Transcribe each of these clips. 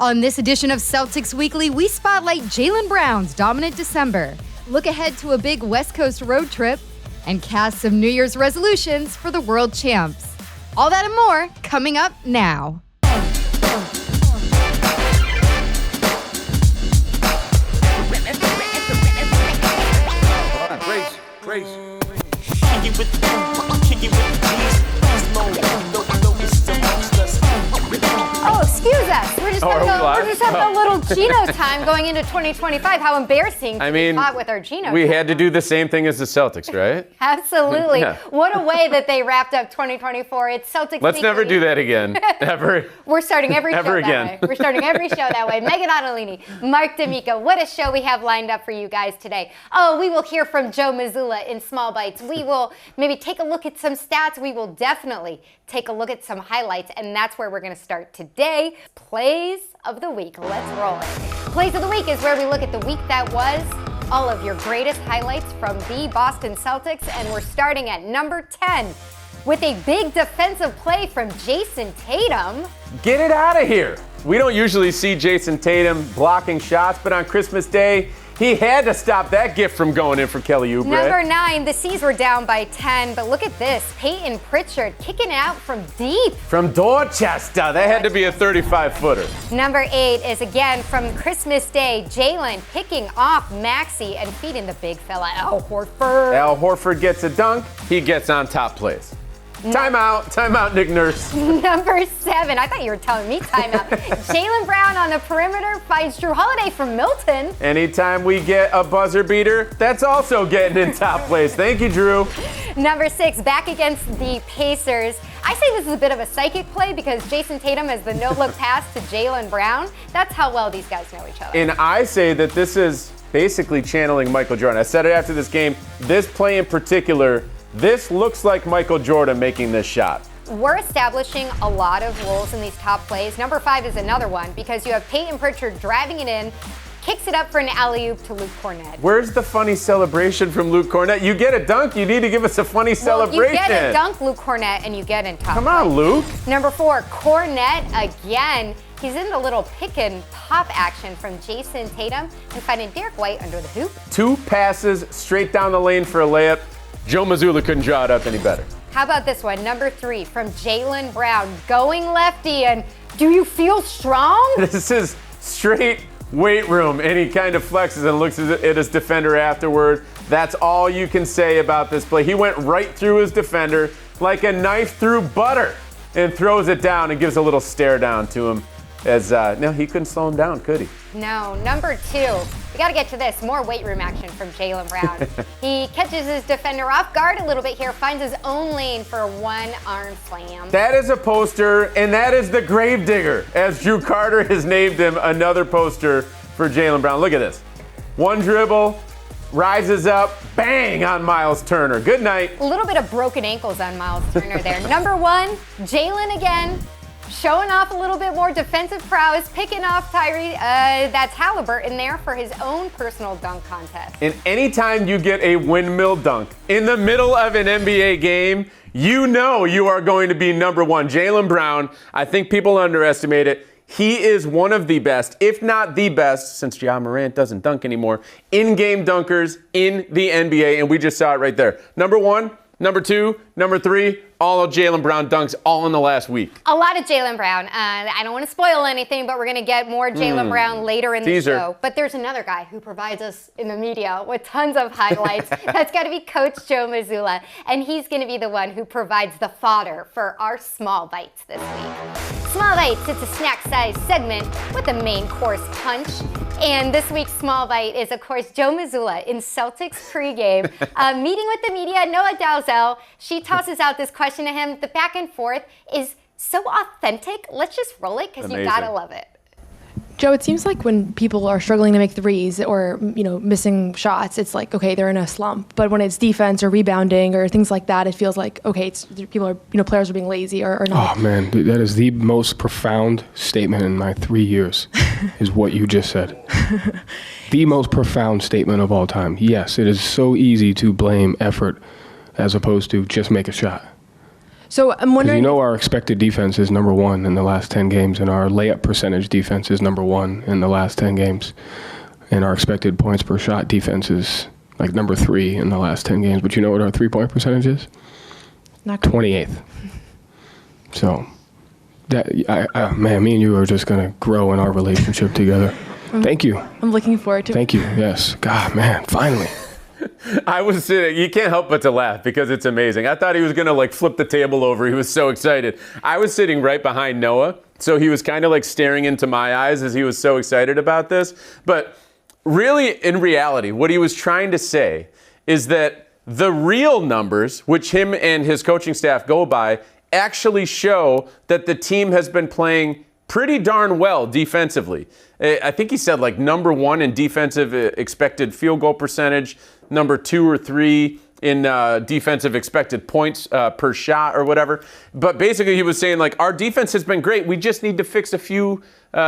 On this edition of Celtics Weekly, we spotlight Jaylen Brown's dominant December, look ahead to a big West Coast road trip, and cast some New Year's resolutions for the world champs. All that and more coming up now. Oh, excuse us. We're just having a little Geno time going into 2025. How embarrassing to be caught with our Geno. We had to do the same thing as the Celtics, right? Absolutely. Yeah. What a way that they wrapped up 2024. It's Celtics Let's Weekly. never do that again. Ever. We're starting every show again. that way. We're starting every show that way. Meghan Ottolini, Marc D'Amico. What a show we have lined up for you guys today. Oh, we will hear from Joe Mazzulla in Small Bites. We will maybe take a look at some stats. We will definitely take a look at some highlights, and that's where we're going to start today. Plays of the week. Let's roll it. Plays of the week is where we look at the week that was, all of your greatest highlights from the Boston Celtics, and we're starting at number 10 with a big defensive play from Jayson Tatum. Get it out of here. We don't usually see Jayson Tatum blocking shots, but on Christmas Day, he had to stop that gift from going in for Kelly Oubre. Number 9, the C's were down by 10, but look at this. Peyton Pritchard kicking it out from deep. From Dorchester. That had to be a 35-footer. Number 8 is again from Christmas Day. Jaylen picking off Maxey and feeding the big fella, Al Horford. Al Horford gets a dunk. He gets on top plays. Timeout, Nick Nurse. Number 7, I thought you were telling me timeout. Jaylen Brown on the perimeter finds Drew Holiday from Milton. Anytime we get a buzzer beater, that's also getting in top plays. Thank you, Drew. Number 6, back against the Pacers. I say this is a bit of a psychic play because Jayson Tatum has the no-look pass to Jaylen Brown. That's how well these guys know each other. And I say that this is basically channeling Michael Jordan. I said it after this game. This play in particular, this looks like Michael Jordan making this shot. We're establishing a lot of rules in these top plays. Number 5 is another one because you have Peyton Pritchard driving it in, kicks it up for an alley-oop to Luke Cornett. Where's the funny celebration from Luke Cornett? You get a dunk, you need to give us a funny celebration. You get a dunk, Luke Cornett, and you get in top Come on, play. Luke. Number 4, Cornett again. He's in the little pick and pop action from Jayson Tatum and finding Derek White under the hoop. 2 passes straight down the lane for a layup. Joe Mazzulla couldn't draw it up any better. How about this one? Number 3 from Jaylen Brown, going lefty, and do you feel strong? This is straight weight room, and he kind of flexes and looks at his defender afterward. That's all you can say about this play. He went right through his defender like a knife through butter and throws it down and gives a little stare down to him. No, he couldn't slow him down, could he? No. Number 2, we got to get to this. More weight room action from Jaylen Brown. He catches his defender off guard a little bit here, finds his own lane for a one-arm slam. That is a poster, and that is the Gravedigger, as Drew Carter has named him, another poster for Jaylen Brown. Look at this. One dribble, rises up, bang on Miles Turner. Good night. A little bit of broken ankles on Miles Turner there. Number 1, Jaylen again. Showing off a little bit more defensive prowess, picking off that's Halliburton there for his own personal dunk contest. And anytime you get a windmill dunk in the middle of an NBA game, you know you are going to be number 1. Jaylen Brown, I think people underestimate it. He is one of the best, if not the best, since Ja Morant doesn't dunk anymore, in-game dunkers in the NBA, and we just saw it right there. Number 1, number 2, number 3, all of Jaylen Brown dunks all in the last week. A lot of Jaylen Brown. I don't want to spoil anything, but we're going to get more Jaylen Brown later in the show. But there's another guy who provides us in the media with tons of highlights. That's got to be Coach Joe Mazzulla. And he's going to be the one who provides the fodder for our Small Bites this week. Small Bites, it's a snack-sized segment with a main course punch. And this week's Small Bite is, of course, Joe Mazzulla in Celtics pregame. Meeting with the media, Noah Dalzell. She tosses out this question to him. The back and forth is so authentic. Let's just roll it because you gotta love it. Joe, it seems like when people are struggling to make threes or, missing shots, it's like, okay, they're in a slump. But when it's defense or rebounding or things like that, it feels like, okay, players are being lazy or not. Oh, man, that is the most profound statement in my 3 years is what you just said. The most profound statement of all time. Yes, it is so easy to blame effort as opposed to just make a shot. So I'm wondering. Our expected defense is number 1 in the last 10 games, and our layup percentage defense is number 1 in the last 10 games. And our expected points per shot defense is like number 3 in the last 10 games. But you know what our 3-point percentage is? Not 28th. So, man, me and you are just going to grow in our relationship together. Thank you. I'm looking forward to it. Thank you. Yes. God, man, finally. I was sitting, you can't help but to laugh because it's amazing. I thought he was going to like flip the table over. He was so excited. I was sitting right behind Noah, so he was kind of like staring into my eyes as he was so excited about this. But really, in reality, what he was trying to say is that the real numbers, which him and his coaching staff go by, actually show that the team has been playing pretty darn well defensively. I think he said like number 1 in defensive expected field goal percentage, number 2 or 3 in defensive expected points per shot or whatever. But basically he was saying like our defense has been great. We just need to fix a few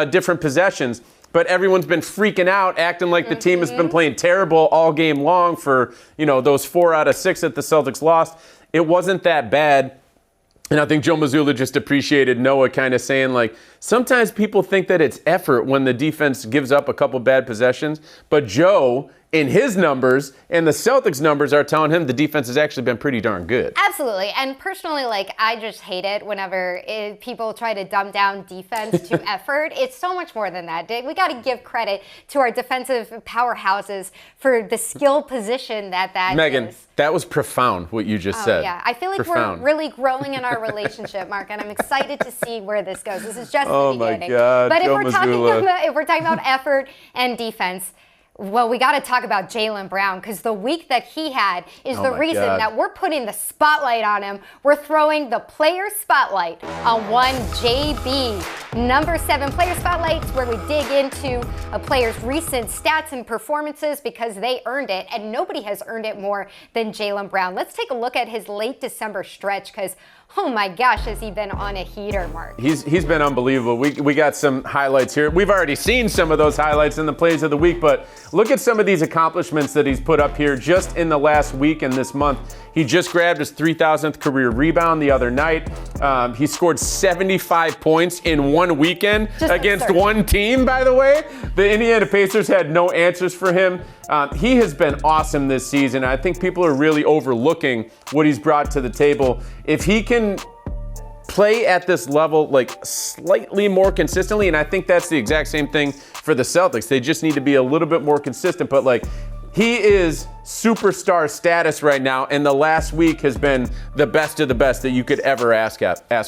different possessions. But everyone's been freaking out, acting like the team has been playing terrible all game long for, those 4 out of 6 that the Celtics lost. It wasn't that bad. And I think Joe Mazzulla just appreciated Noah kind of saying, like, sometimes people think that it's effort when the defense gives up a couple bad possessions. But Joe, in his numbers, and the Celtics numbers are telling him the defense has actually been pretty darn good. Absolutely. And personally, like, I just hate it whenever people try to dumb down defense to effort. It's so much more than that. We got to give credit to our defensive powerhouses for the skill position that Meghan, is. that was profound, what you just said. Yeah. I feel like we're really growing in our relationship, Marc, and I'm excited to see where this goes. This is just the beginning. My God, but if Joe we're talking about effort and defense, well, we got to talk about Jaylen Brown because the week that he had is the reason that we're putting the spotlight on him. We're throwing the player spotlight on one JB. Number 7 player spotlights where we dig into a player's recent stats and performances because they earned it, and nobody has earned it more than Jaylen Brown. Let's take a look at his late December stretch because oh my gosh, has he been on a heater, Marc? He's been unbelievable. We got some highlights here. We've already seen some of those highlights in the plays of the week, but look at some of these accomplishments that he's put up here just in the last week and this month. He just grabbed his 3,000th career rebound the other night. He scored 75 points in one weekend against one team, by the way. The Indiana Pacers had no answers for him. He has been awesome this season. I think people are really overlooking what he's brought to the table. If he can play at this level like slightly more consistently, and I think that's the exact same thing for the Celtics. They just need to be a little bit more consistent, but like he is superstar status right now, and the last week has been the best of the best that you could ever ask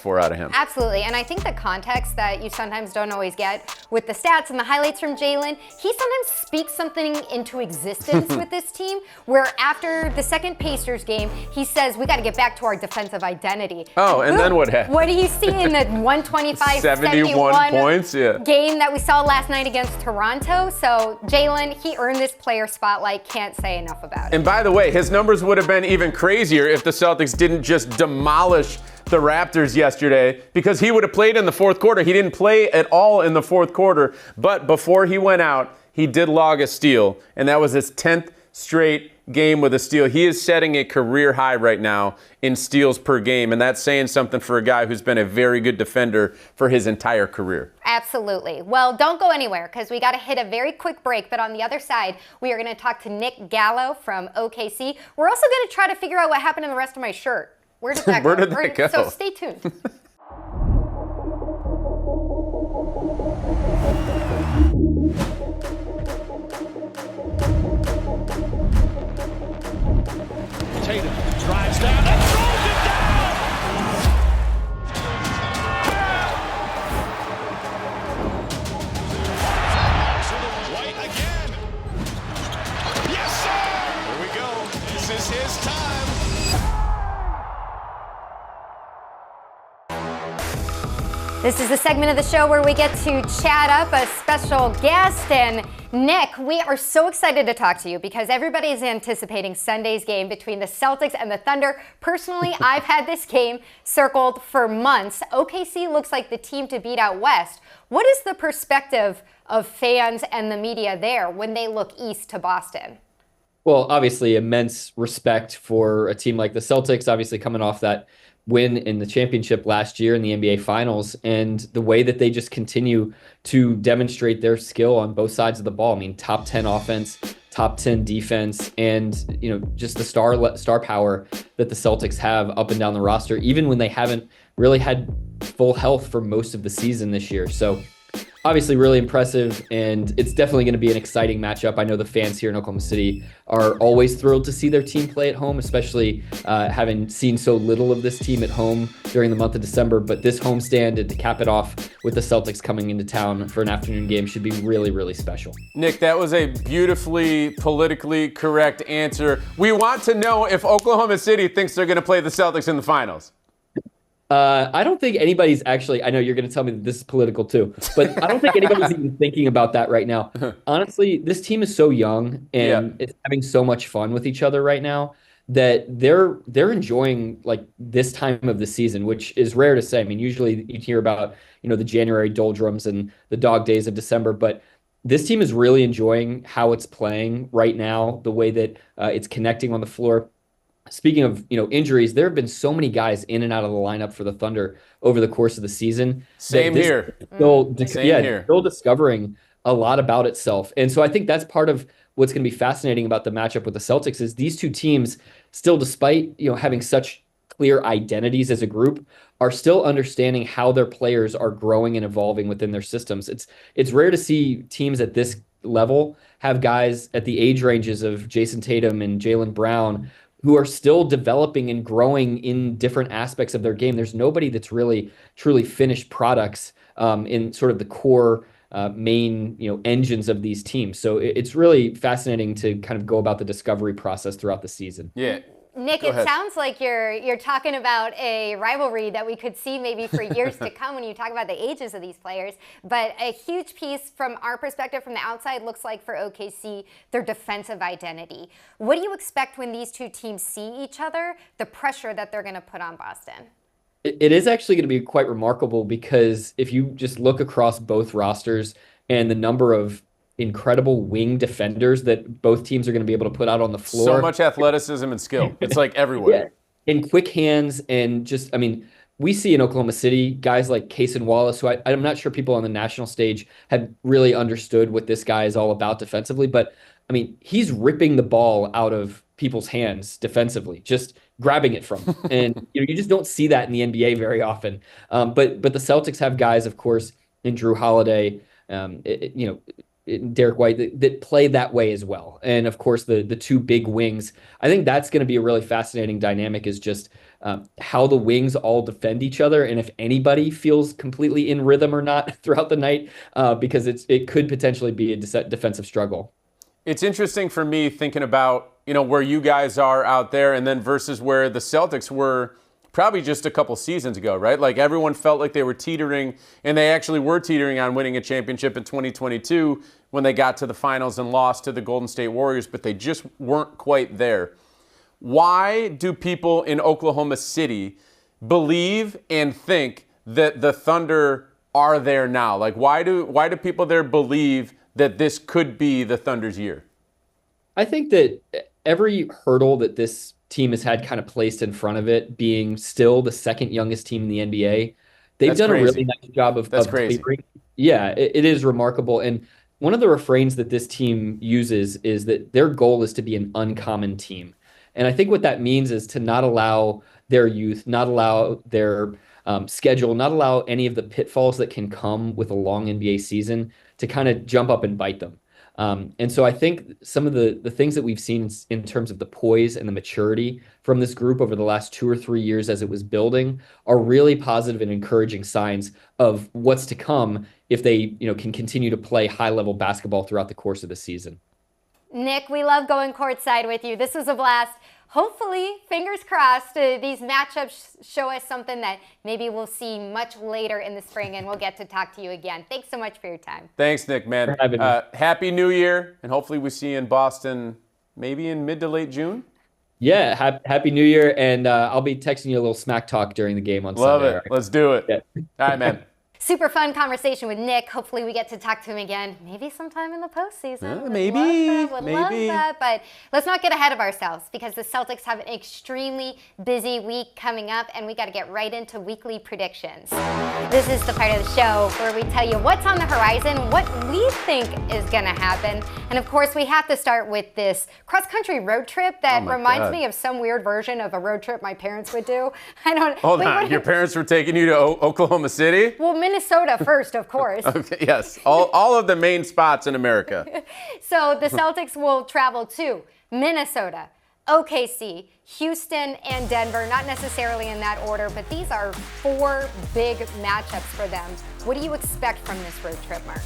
for out of him. Absolutely, and I think the context that you sometimes don't always get with the stats and the highlights from Jaylen, he sometimes speaks something into existence with this team, where after the second Pacers game, he says, we got to get back to our defensive identity. Oh, and then what happened? What do you see in the 125-71 points, game that we saw last night against Toronto? So Jaylen, he earned this player spotlight, can't say enough about it. And by the way, his numbers would have been even crazier if the Celtics didn't just demolish the Raptors yesterday, because he would have played in the fourth quarter. He didn't play at all in the fourth quarter, but before he went out, he did log a steal, and that was his 10th straight game with a steal. He is setting a career high right now in steals per game, and that's saying something for a guy who's been a very good defender for his entire career. Absolutely. Well, don't go anywhere because we got to hit a very quick break, but on the other side, we are going to talk to Nick Gallo from OKC. We're also going to try to figure out what happened in the rest of my shirt. Where did that go? Where did that go? So stay tuned. Tatum drives down and throws it down! White again! Yes, sir! Here we go. This is his time. This is the segment of the show where we get to chat up a special guest. And Nick, we are so excited to talk to you because everybody is anticipating Sunday's game between the Celtics and the Thunder. Personally, I've had this game circled for months. OKC looks like the team to beat out West. What is the perspective of fans and the media there when they look east to Boston? Well, obviously immense respect for a team like the Celtics, obviously coming off that win in the championship last year in the NBA Finals, and the way that they just continue to demonstrate their skill on both sides of the ball. I mean, top 10 offense, top 10 defense, and just the star power that the Celtics have up and down the roster, even when they haven't really had full health for most of the season this year. So obviously really impressive, and it's definitely going to be an exciting matchup. I know the fans here in Oklahoma City are always thrilled to see their team play at home, especially having seen so little of this team at home during the month of December. But this homestand, and to cap it off with the Celtics coming into town for an afternoon game, should be really, really special. Nick, that was a beautifully politically correct answer. We want to know if Oklahoma City thinks they're going to play the Celtics in the finals. I don't think anybody's actually, I know you're going to tell me that this is political too, but I don't think anybody's even thinking about that right now. Honestly, this team is so young and it's having so much fun with each other right now that they're enjoying like this time of the season, which is rare to say. I mean, usually you'd hear about, the January doldrums and the dog days of December, but this team is really enjoying how it's playing right now, the way that it's connecting on the floor. Speaking of, injuries, there have been so many guys in and out of the lineup for the Thunder over the course of the season. Same here. Still discovering a lot about itself. And so I think that's part of what's going to be fascinating about the matchup with the Celtics is these two teams still, despite, having such clear identities as a group, are still understanding how their players are growing and evolving within their systems. It's rare to see teams at this level have guys at the age ranges of Jason Tatum and Jaylen Brown who are still developing and growing in different aspects of their game. There's nobody that's really truly finished products in sort of the core main engines of these teams. So it's really fascinating to kind of go about the discovery process throughout the season. Yeah. Nick, it sounds like you're talking about a rivalry that we could see maybe for years to come when you talk about the ages of these players. But a huge piece from our perspective from the outside looks like for OKC, their defensive identity. What do you expect when these two teams see each other, the pressure that they're going to put on Boston? It is actually going to be quite remarkable because if you just look across both rosters and the number of incredible wing defenders that both teams are going to be able to put out on the floor. So much athleticism and skill. It's like everywhere. Yeah. And quick hands and just, we see in Oklahoma City guys like Cason Wallace, who I'm not sure people on the national stage have really understood what this guy is all about defensively, but he's ripping the ball out of people's hands defensively, just grabbing it from them. And you just don't see that in the NBA very often. But the Celtics have guys, of course, in Drew Holiday, Derek White that play that way as well. And of course, the two big wings. I think that's going to be a really fascinating dynamic is just how the wings all defend each other and if anybody feels completely in rhythm or not throughout the night, because it could potentially be a defensive struggle. It's interesting for me thinking about, where you guys are out there and then versus where the Celtics were probably just a couple seasons ago, right? Like everyone felt like they were teetering, and they actually were teetering on winning a championship in 2022 when they got to the finals and lost to the Golden State Warriors, but they just weren't quite there. Why do people in Oklahoma City believe and think that the Thunder are there now? Like why do people there believe that this could be the Thunder's year? I think that every hurdle that this team has had kind of placed in front of it, being still the second youngest team in the NBA, they've done a really nice job of delivering. Yeah, it is remarkable. And one of the refrains that this team uses is that their goal is to be an uncommon team. And I think what that means is to not allow their youth, not allow their schedule, not allow any of the pitfalls that can come with a long NBA season to kind of jump up and bite them. And so I think some of the things that we've seen in terms of the poise and the maturity from this group over the last 2 or 3 years as it was building are really positive and encouraging signs of what's to come if they can continue to play high-level basketball throughout the course of the season. Nick, we love going courtside with you. This was a blast. Hopefully, fingers crossed, these matchups show us something that maybe we'll see much later in the spring, and we'll get to talk to you again. Thanks so much for your time. Thanks, Nick, man. Happy New Year, and hopefully we see you in Boston maybe in mid to late June. Yeah, happy New Year, and I'll be texting you a little smack talk during the game on Sunday. Love it. Let's do it. Yeah. All right, man. super fun conversation with Nick. Hopefully we get to talk to him again, maybe sometime in the postseason. Maybe. Would love that. But let's not get ahead of ourselves because the Celtics have an extremely busy week coming up, and we got to get right into weekly predictions. This is the part of the show where we tell you what's on the horizon, what we think is going to happen, and of course we have to start with this cross-country road trip that reminds me of some weird version of a road trip my parents would do. Hold on, your parents were taking you to Oklahoma City? Well, Minnesota first, of course. Okay, yes, all of the main spots in America. So the Celtics will travel to Minnesota, OKC, Houston, and Denver. Not necessarily in that order, but these are 4 big matchups for them. What do you expect from this road trip, Marc?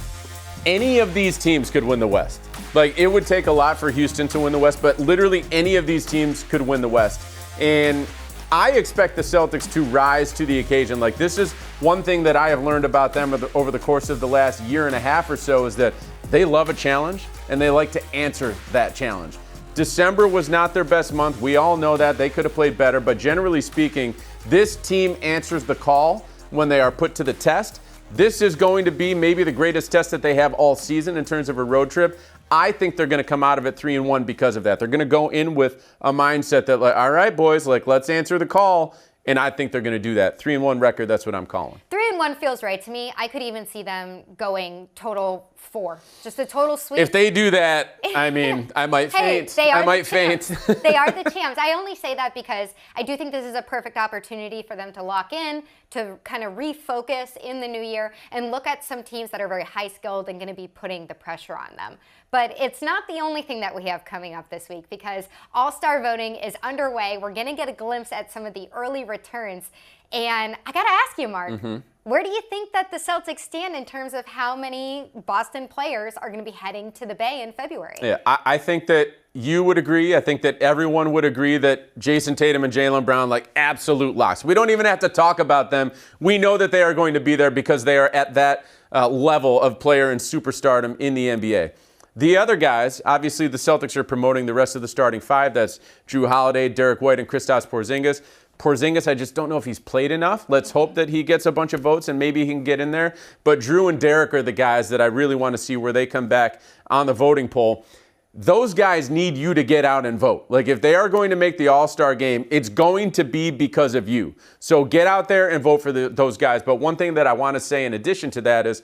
Any of these teams could win the West. Like, it would take a lot for Houston to win the West, but literally any of these teams could win the West. And I expect the Celtics to rise to the occasion. Like, this is one thing that I have learned about them over the course of the last year and a half or so, is that they love a challenge and they like to answer that challenge. December was not their best month. We all know that. They could have played better, but generally speaking, this team answers the call when they are put to the test. This is going to be maybe the greatest test that they have all season in terms of a road trip. I think they're going to come out of it 3-1 because of that. They're going to go in with a mindset that, like, all right, boys, like, let's answer the call. And I think they're going to do that. 3-1 record, that's what I'm calling. 3-1 feels right to me. I could even see them going total 4. Just a total sweep. If they do that, I mean, I might faint. I might faint. They are the champs. I only say that because I do think this is a perfect opportunity for them to lock in, to kind of refocus in the new year and look at some teams that are very high skilled and going to be putting the pressure on them. But it's not the only thing that we have coming up this week because AllStar Voting is underway. We're going to get a glimpse at some of the early returns. And I got to ask you, Marc, where do you think that the Celtics stand in terms of how many Boston players are going to be heading to the Bay in February? Yeah, I think that you would agree. I think that everyone would agree that Jason Tatum and Jaylen Brown, like, absolute locks. We don't even have to talk about them. We know that they are going to be there because they are at that level of player and superstardom in the NBA. The other guys, obviously the Celtics are promoting the rest of the starting 5. That's Jrue Holiday, Derek White, and Kristaps Porzingis. Porzingis, I just don't know if he's played enough. Let's hope that he gets a bunch of votes and maybe he can get in there. But Jrue and Derek are the guys that I really want to see where they come back on the voting poll. Those guys need you to get out and vote. Like, if they are going to make the All-Star game, it's going to be because of you. So get out there and vote for those guys. But one thing that I want to say in addition to that is,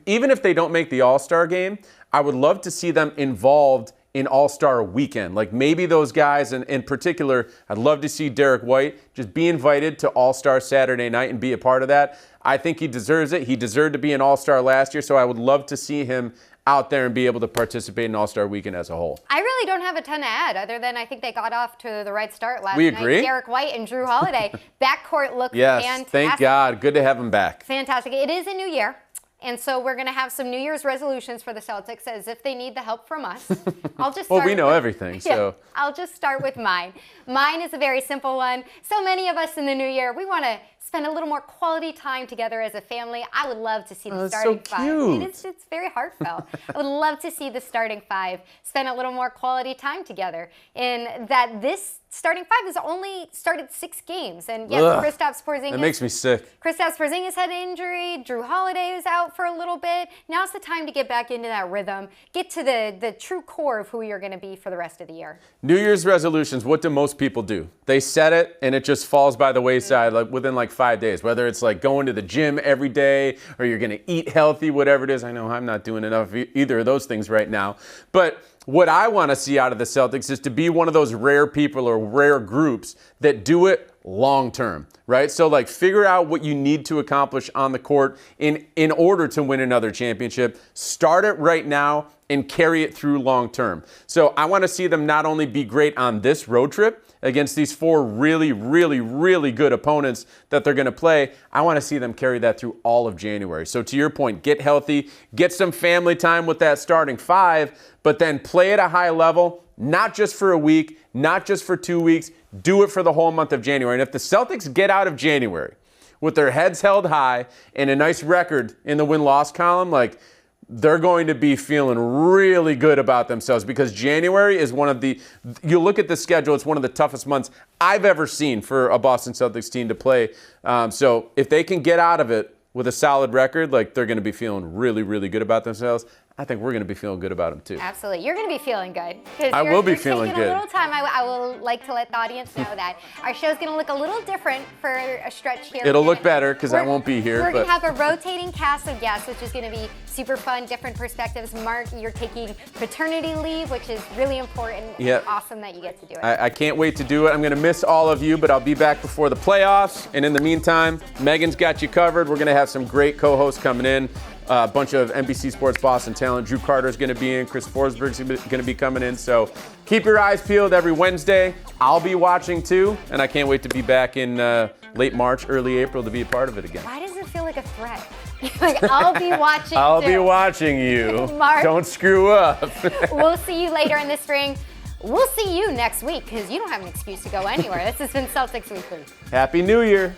even if they don't make the All-Star game, I would love to see them involved in All-Star weekend. Like, maybe those guys, and in particular, I'd love to see Derek White just be invited to All-Star Saturday night and be a part of that. I think he deserves it. He deserved to be an All-Star last year, so I would love to see him out there and be able to participate in All-Star weekend as a whole. I really don't have a ton to add other than I think they got off to the right start last night. We agree. Derek White and Jrue Holiday. Backcourt looked fantastic. Thank God. Good to have him back. Fantastic. It is a new year. And so we're going to have some New Year's resolutions for the Celtics as if they need the help from us. I'll just start we know everything, so. Yeah, I'll just start with mine. Mine is a very simple one. So many of us in the new year, we want to spend a little more quality time together as a family. I would love to see the starting 5. It's very heartfelt. I would love to see the starting 5 spend a little more quality time together. And that this starting 5 has only started 6 games. And yes, Kristaps Porzingis. That makes me sick. Kristaps Porzingis had an injury. Jrue Holiday is out for a little bit. Now's the time to get back into that rhythm. Get to the true core of who you're going to be for the rest of the year. New Year's resolutions, what do most people do? They set it and it just falls by the wayside like within like 5 days. Whether it's like going to the gym every day or you're going to eat healthy, whatever it is. I know I'm not doing enough either of those things right now. But what I want to see out of the Celtics is to be one of those rare people or rare groups that do it long term, right? So like figure out what you need to accomplish on the court in order to win another championship. Start it right now and carry it through long term. So I want to see them not only be great on this road trip against these 4 really, really, really good opponents that they're going to play, I want to see them carry that through all of January. So to your point, get healthy, get some family time with that starting 5, but then play at a high level, not just for a week, not just for 2 weeks, do it for the whole month of January. And if the Celtics get out of January with their heads held high and a nice record in the win-loss column, like, they're going to be feeling really good about themselves because January is one of the, you look at the schedule, it's one of the toughest months I've ever seen for a Boston Celtics team to play. So if they can get out of it with a solid record, like they're going to be feeling really, really good about themselves. I think we're going to be feeling good about them too. Absolutely. You're going to be feeling good. I will be feeling good. A little time. I will like to let the audience know that our show's going to look a little different for a stretch here. It'll look better because I won't be here. We're going to have a rotating cast of guests, which is going to be super fun, different perspectives. Marc, you're taking paternity leave, which is really important. Yeah. And awesome that you get to do it. I can't wait to do it. I'm going to miss all of you, but I'll be back before the playoffs. And in the meantime, Meghan's got you covered. We're going to have some great co-hosts coming in. A bunch of NBC Sports Boston talent. Drew Carter's going to be in. Chris Forsberg's going to be coming in. So keep your eyes peeled every Wednesday. I'll be watching too, and I can't wait to be back in late March, early April to be a part of it again. Why does it feel like a threat? Like, I'll be watching I'll too. be watching you. Marc, don't screw up. We'll see you later in the spring. We'll see you next week because you don't have an excuse to go anywhere. This has been Celtics Weekly. Happy New Year.